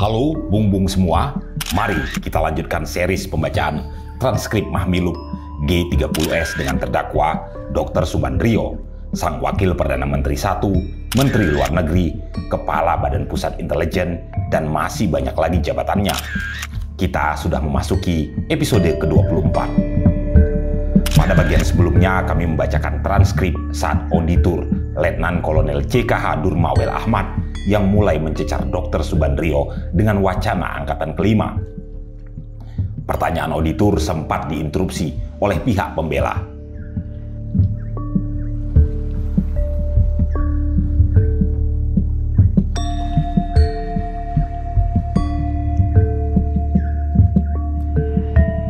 Halo bung-bung semua, mari kita lanjutkan series pembacaan transkrip Mahmilub G30S dengan terdakwa Dr. Subandrio, sang Wakil Perdana Menteri I, Menteri Luar Negeri, Kepala Badan Pusat Intelijen, dan masih banyak lagi jabatannya. Kita sudah memasuki episode ke-24. Pada bagian sebelumnya kami membacakan transkrip saat auditur Letnan Kolonel CKH Durmawel Ahmad yang mulai mencecar Dr. Subandrio dengan wacana angkatan kelima. Pertanyaan auditur sempat diinterupsi oleh pihak pembela.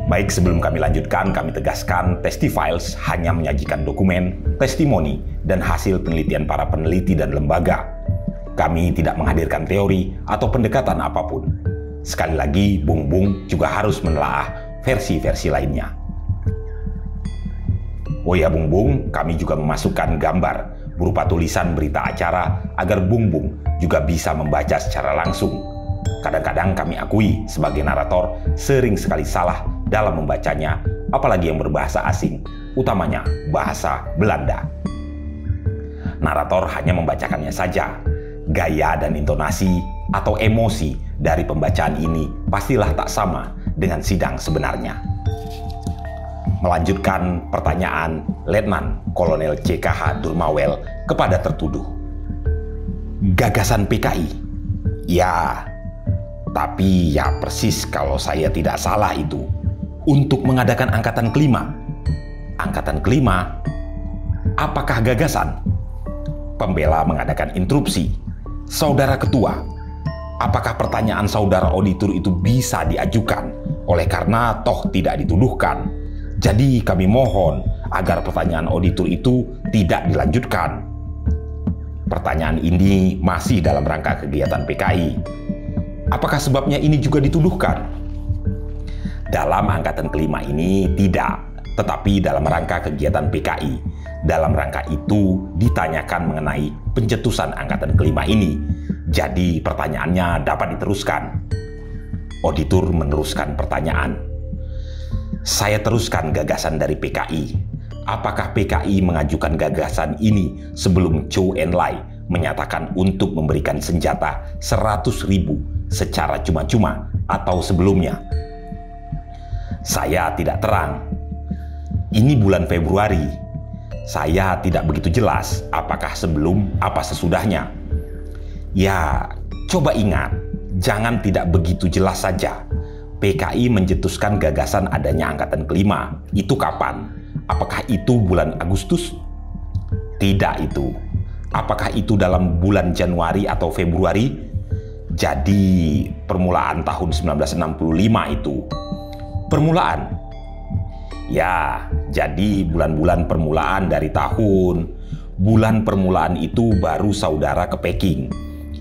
Baik, sebelum kami lanjutkan, kami tegaskan Testifiles hanya menyajikan dokumen, testimoni, dan hasil penelitian para peneliti dan lembaga. Kami tidak menghadirkan teori atau pendekatan apapun. Sekali lagi, bung-bung juga harus menelaah versi-versi lainnya. Oh ya bung-bung, kami juga memasukkan gambar berupa tulisan berita acara agar bung-bung juga bisa membaca secara langsung. Kadang-kadang kami akui sebagai narator sering sekali salah dalam membacanya, apalagi yang berbahasa asing, utamanya bahasa Belanda. Narator hanya membacakannya saja. Gaya dan intonasi atau emosi dari pembacaan ini pastilah tak sama dengan sidang sebenarnya. Melanjutkan pertanyaan Letnan Kolonel CKH Durmawel kepada tertuduh. Gagasan PKI? Ya, tapi ya persis kalau saya tidak salah itu. Untuk mengadakan angkatan kelima. Angkatan kelima? Apakah gagasan? Pembela mengadakan interupsi. Saudara Ketua, apakah pertanyaan saudara auditur itu bisa diajukan? Oleh karena toh tidak dituduhkan. Jadi kami mohon agar pertanyaan auditur itu tidak dilanjutkan. Pertanyaan ini masih dalam rangka kegiatan PKI. Apakah sebabnya ini juga dituduhkan? Dalam angkatan kelima ini tidak, tetapi dalam rangka kegiatan PKI. Dalam rangka itu ditanyakan mengenai pencetusan angkatan kelima ini. Jadi pertanyaannya dapat diteruskan. Auditur meneruskan pertanyaan. Saya teruskan gagasan dari PKI. Apakah PKI mengajukan gagasan ini sebelum Zhou Enlai menyatakan untuk memberikan senjata 100.000 secara cuma-cuma atau sebelumnya? Saya tidak terang. Ini bulan Februari. Saya tidak begitu jelas apakah sebelum apa sesudahnya. Ya, coba ingat, jangan tidak begitu jelas saja. PKI mencetuskan gagasan adanya angkatan kelima. Itu kapan? Apakah itu bulan Agustus? Tidak itu. Apakah itu dalam bulan Januari atau Februari? Jadi permulaan tahun 1965 itu. Permulaan? Ya, jadi bulan-bulan permulaan dari tahun. Bulan permulaan itu baru saudara ke Peking.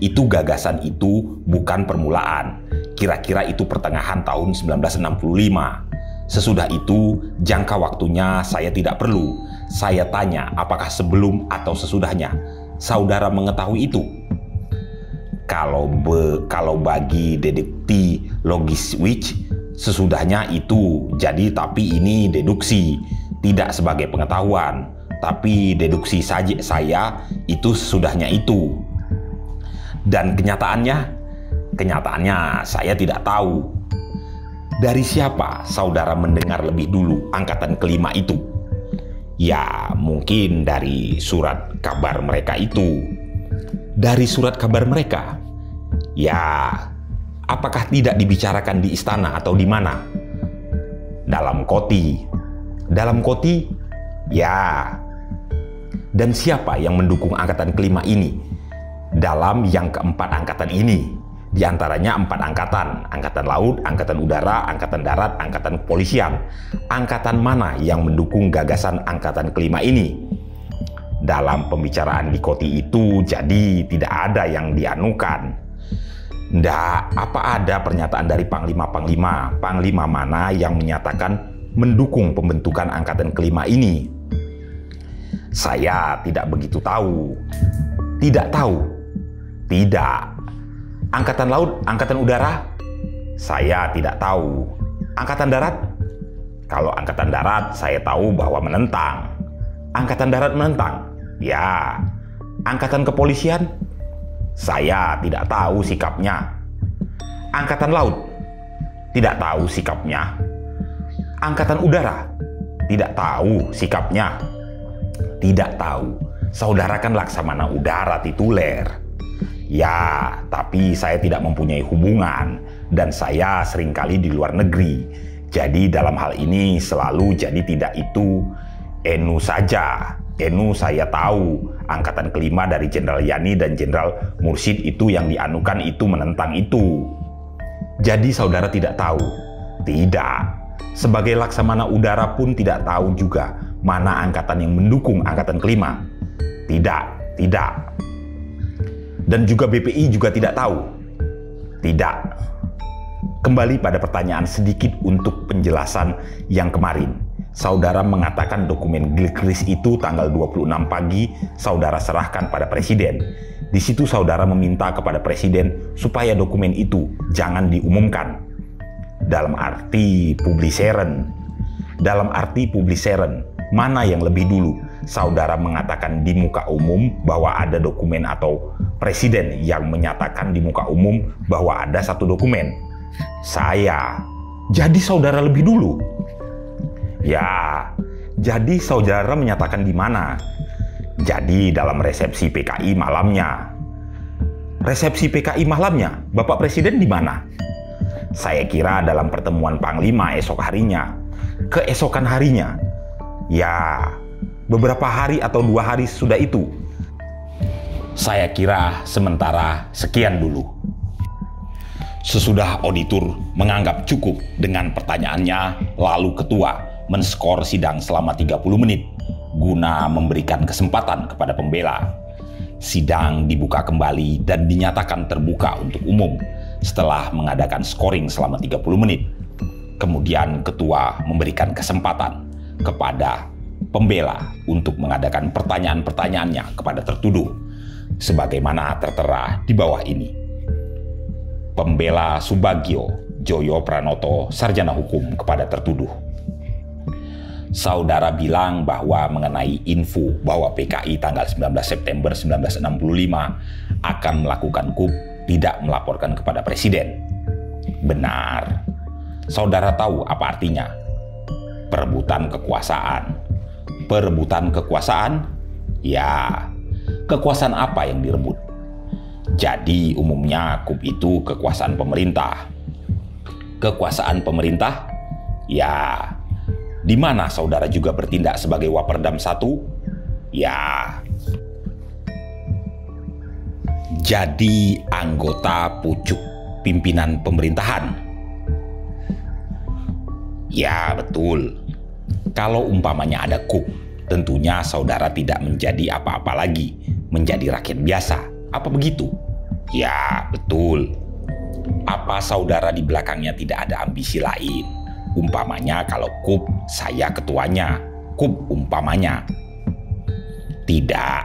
Itu gagasan itu bukan permulaan. Kira-kira itu pertengahan tahun 1965. Sesudah itu, jangka waktunya saya tidak perlu. Saya tanya apakah sebelum atau sesudahnya. Saudara mengetahui itu? Kalau bagi dedukti logis which, sesudahnya itu. Jadi tapi ini deduksi, tidak sebagai pengetahuan, tapi deduksi saja saya itu sesudahnya itu. Dan kenyataannya saya tidak tahu. Dari siapa saudara mendengar lebih dulu angkatan kelima itu? Ya mungkin dari surat kabar mereka itu. Dari surat kabar mereka? Ya, apakah tidak dibicarakan di istana atau di mana? Dalam koti. Dalam koti? Ya. Dan siapa yang mendukung angkatan kelima ini? Dalam yang keempat angkatan ini. Di antaranya 4 angkatan. Angkatan laut, angkatan udara, angkatan darat, angkatan kepolisian. Angkatan mana yang mendukung gagasan angkatan kelima ini? Dalam pembicaraan di koti itu, jadi tidak ada yang dianukan. Ndak, apa ada pernyataan dari panglima-panglima? Panglima mana yang menyatakan mendukung pembentukan angkatan kelima ini? Saya tidak begitu tahu. Tidak tahu? Tidak. Angkatan Laut, Angkatan Udara? Saya tidak tahu. Angkatan Darat? Kalau Angkatan Darat, saya tahu bahwa menentang. Angkatan Darat menentang? Ya. Angkatan Kepolisian? Saya tidak tahu sikapnya. Angkatan Laut? Tidak tahu sikapnya. Angkatan Udara? Tidak tahu sikapnya. Tidak tahu. Saudara kan Laksamana Udara tituler. Ya, tapi saya tidak mempunyai hubungan dan saya seringkali di luar negeri. Jadi dalam hal ini selalu jadi tidak itu Enu saja. Enu saya tahu, angkatan kelima dari Jenderal Yani dan Jenderal Mursid itu yang dianukan itu menentang itu. Jadi saudara tidak tahu? Tidak. Sebagai Laksamana Udara pun tidak tahu juga mana angkatan yang mendukung angkatan kelima. Tidak, tidak. Dan juga BPI juga tidak tahu? Tidak. Kembali pada pertanyaan sedikit untuk penjelasan yang kemarin. Saudara mengatakan dokumen Gilchrist itu tanggal 26 pagi saudara serahkan pada presiden. Di situ saudara meminta kepada presiden supaya dokumen itu jangan diumumkan. Dalam arti publiseren. Dalam arti publiseren, mana yang lebih dulu? Saudara mengatakan di muka umum bahwa ada dokumen atau presiden yang menyatakan di muka umum bahwa ada satu dokumen? Saya. Jadi saudara lebih dulu? Ya, jadi saudara menyatakan di mana? Jadi dalam resepsi PKI malamnya. Resepsi PKI malamnya, Bapak Presiden di mana? Saya kira dalam pertemuan Panglima esok harinya. Keesokan harinya. Ya, beberapa hari atau 2 hari sudah itu. Saya kira sementara sekian dulu. Sesudah auditor menganggap cukup dengan pertanyaannya, lalu ketua menskor sidang selama 30 menit guna memberikan kesempatan kepada pembela. Sidang dibuka kembali dan dinyatakan terbuka untuk umum setelah mengadakan scoring selama 30 menit. Kemudian ketua memberikan kesempatan kepada pembela untuk mengadakan pertanyaan-pertanyaannya kepada tertuduh sebagaimana tertera di bawah ini. Pembela Subagio Joyo Pranoto, Sarjana Hukum, kepada tertuduh. Saudara bilang bahwa mengenai info bahwa PKI tanggal 19 September 1965 akan melakukan coup tidak melaporkan kepada presiden. Benar. Saudara tahu apa artinya? Perebutan kekuasaan. Perebutan kekuasaan? Ya, kekuasaan apa yang direbut? Jadi umumnya coup itu kekuasaan pemerintah. Kekuasaan pemerintah? Ya. Di mana saudara juga bertindak sebagai Waperdam 1? Ya. Jadi anggota pucuk pimpinan pemerintahan? Ya, betul. Kalau umpamanya ada coup, tentunya saudara tidak menjadi apa-apa lagi, menjadi rakyat biasa. Apa begitu? Ya, betul. Apa saudara di belakangnya tidak ada ambisi lain? Umpamanya kalau coup, saya ketuanya. Coup umpamanya. Tidak.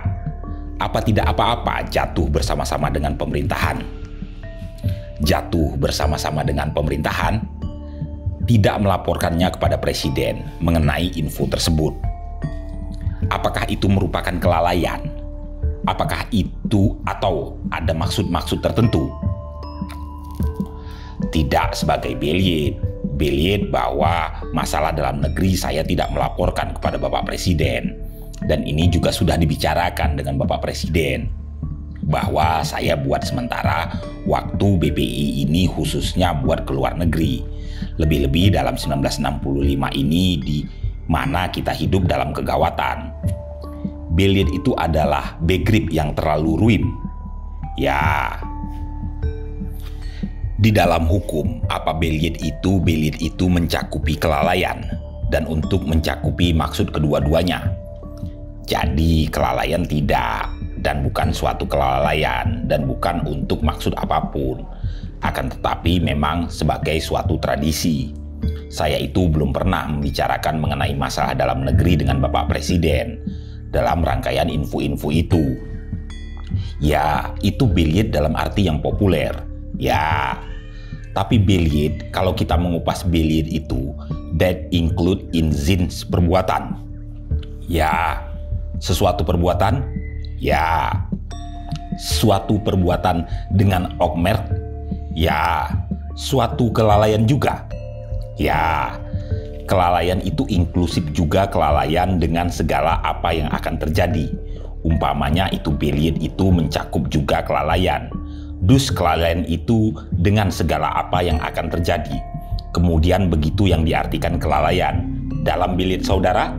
Apa tidak apa-apa jatuh bersama-sama dengan pemerintahan? Jatuh bersama-sama dengan pemerintahan? Tidak melaporkannya kepada presiden mengenai info tersebut. Apakah itu merupakan kelalaian? Apakah itu atau ada maksud-maksud tertentu? Tidak sebagai beliet bahwa masalah dalam negeri saya tidak melaporkan kepada Bapak Presiden. Dan ini juga sudah dibicarakan dengan Bapak Presiden. Bahwa saya buat sementara waktu BPI ini khususnya buat ke luar negeri. Lebih-lebih dalam 1965 ini di mana kita hidup dalam kegawatan. Beliet itu adalah begrip yang terlalu ruim. Ya. Di dalam hukum, apa beliet itu mencakupi kelalaian dan untuk mencakupi maksud kedua-duanya. Jadi kelalaian tidak dan bukan suatu kelalaian dan bukan untuk maksud apapun. Akan tetapi memang sebagai suatu tradisi. Saya itu belum pernah membicarakan mengenai masalah dalam negeri dengan Bapak Presiden dalam rangkaian info-info itu. Ya, itu beliet dalam arti yang populer. Ya, tapi belied, kalau kita mengupas belied itu, that include in zins perbuatan. Ya, sesuatu perbuatan. Ya, suatu perbuatan dengan okmer. Ya, suatu kelalaian juga. Ya, kelalaian itu inklusif juga kelalaian dengan segala apa yang akan terjadi. Umpamanya itu belied itu mencakup juga kelalaian. Dus kelalaian itu dengan segala apa yang akan terjadi. Kemudian begitu yang diartikan kelalaian. Dalam belied saudara?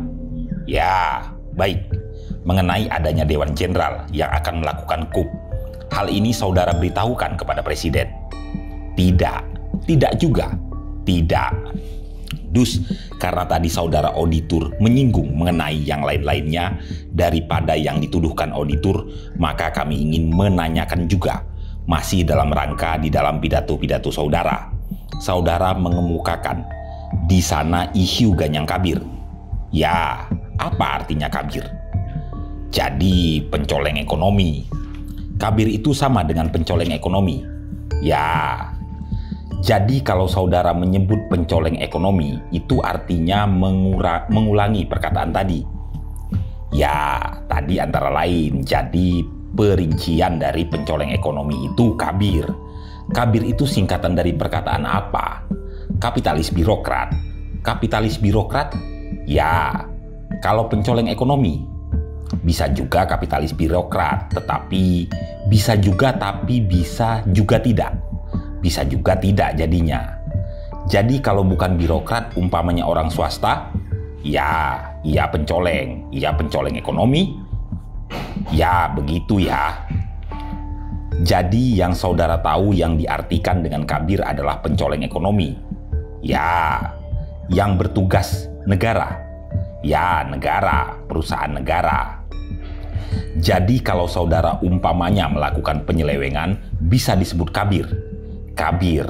Ya, baik. Mengenai adanya Dewan Jenderal yang akan melakukan coup. Hal ini saudara beritahukan kepada Presiden? Tidak, tidak juga. Tidak. Dus, karena tadi saudara auditor menyinggung mengenai yang lain-lainnya daripada yang dituduhkan auditor, maka kami ingin menanyakan juga. Masih dalam rangka di dalam pidato-pidato saudara. Saudara mengemukakan di sana isu ganyang kabir. Ya, apa artinya kabir? Jadi pencoleng ekonomi. Kabir itu sama dengan pencoleng ekonomi. Ya, jadi kalau saudara menyebut pencoleng ekonomi, itu artinya mengulangi perkataan tadi. Ya, tadi antara lain, jadi perincian dari pencoleng ekonomi itu kabir. Kabir itu singkatan dari perkataan apa? Kapitalis birokrat. Kapitalis birokrat? Ya, kalau pencoleng ekonomi. Bisa juga kapitalis birokrat, tetapi bisa juga tidak. Bisa juga tidak jadinya. Jadi kalau bukan birokrat, umpamanya orang swasta, ya, ia pencoleng ekonomi. Ya, begitu ya. Jadi yang saudara tahu yang diartikan dengan kabir adalah pencoleng ekonomi. Ya, yang bertugas negara. Ya, negara, perusahaan negara. Jadi kalau saudara umpamanya melakukan penyelewengan, bisa disebut kabir. Kabir.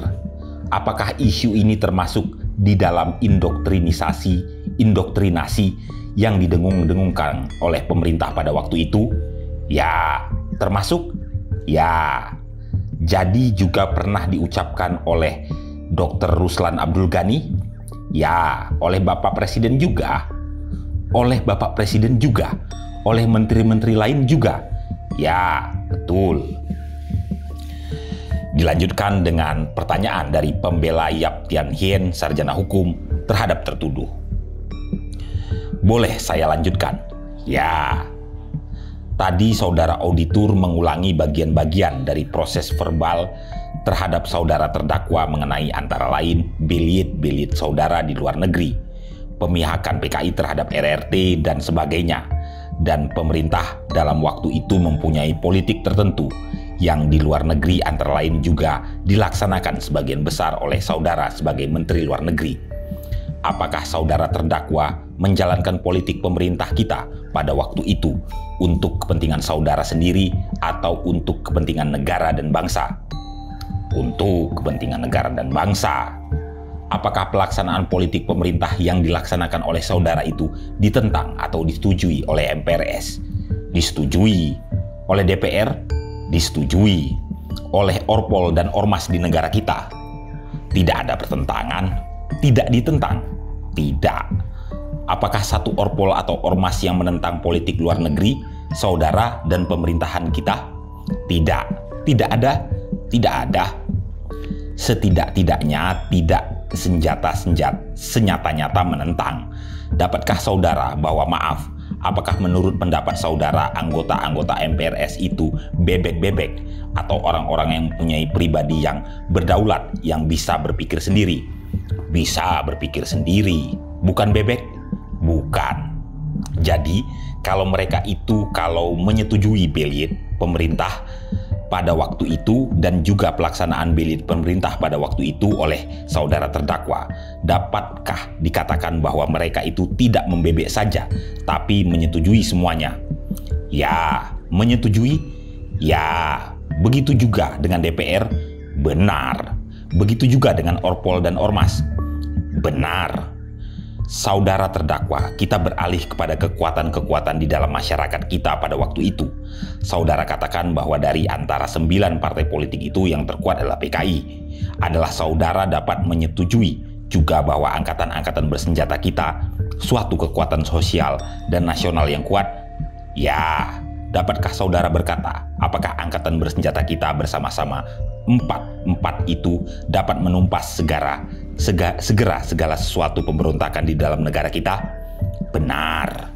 Apakah isu ini termasuk di dalam indoktrinasi yang didengung-dengungkan oleh pemerintah pada waktu itu? Ya, termasuk? Ya. Jadi juga pernah diucapkan oleh Dr. Ruslan Abdul Ghani? Ya, oleh Bapak Presiden juga. Oleh Bapak Presiden juga. Oleh menteri-menteri lain juga. Ya, betul. Dilanjutkan dengan pertanyaan dari pembela Yap Tian Hien, sarjana hukum, terhadap tertuduh. Boleh saya lanjutkan? Ya. Tadi saudara auditor mengulangi bagian-bagian dari proses verbal terhadap saudara terdakwa mengenai antara lain belied saudara di luar negeri, pemihakan PKI terhadap RRT dan sebagainya, dan pemerintah dalam waktu itu mempunyai politik tertentu yang di luar negeri antara lain juga dilaksanakan sebagian besar oleh saudara sebagai Menteri Luar Negeri. Apakah saudara terdakwa menjalankan politik pemerintah kita pada waktu itu untuk kepentingan saudara sendiri atau untuk kepentingan negara dan bangsa? Untuk kepentingan negara dan bangsa. Apakah pelaksanaan politik pemerintah yang dilaksanakan oleh saudara itu ditentang atau disetujui oleh MPRS? Disetujui. Oleh DPR? Disetujui. Oleh Orpol dan Ormas di negara kita? Tidak ada pertentangan? Tidak ditentang? Tidak. Apakah satu Orpol atau Ormas yang menentang politik luar negeri, saudara dan pemerintahan kita? Tidak. Tidak ada? Tidak ada. Setidak-tidaknya tidak senyata-nyata menentang. Dapatkah saudara bahwa maaf, apakah menurut pendapat saudara anggota-anggota MPRS itu bebek-bebek atau orang-orang yang mempunyai pribadi yang berdaulat, yang bisa berpikir sendiri? Bisa berpikir sendiri, bukan bebek? Bukan. Jadi kalau mereka itu kalau menyetujui belied pemerintah pada waktu itu dan juga pelaksanaan belied pemerintah pada waktu itu oleh saudara terdakwa, dapatkah dikatakan bahwa mereka itu tidak membebek saja, tapi menyetujui semuanya? Ya, menyetujui? Ya, begitu juga dengan DPR? Benar. Begitu juga dengan Orpol dan Ormas? Benar. Saudara terdakwa, kita beralih kepada kekuatan-kekuatan di dalam masyarakat kita pada waktu itu. Saudara katakan bahwa dari antara 9 partai politik itu yang terkuat adalah PKI. Adalah saudara dapat menyetujui juga bahwa angkatan-angkatan bersenjata kita suatu kekuatan sosial dan nasional yang kuat? Ya, dapatkah saudara berkata, apakah angkatan bersenjata kita bersama-sama empat itu dapat menumpas segera segala sesuatu pemberontakan di dalam negara kita? Benar.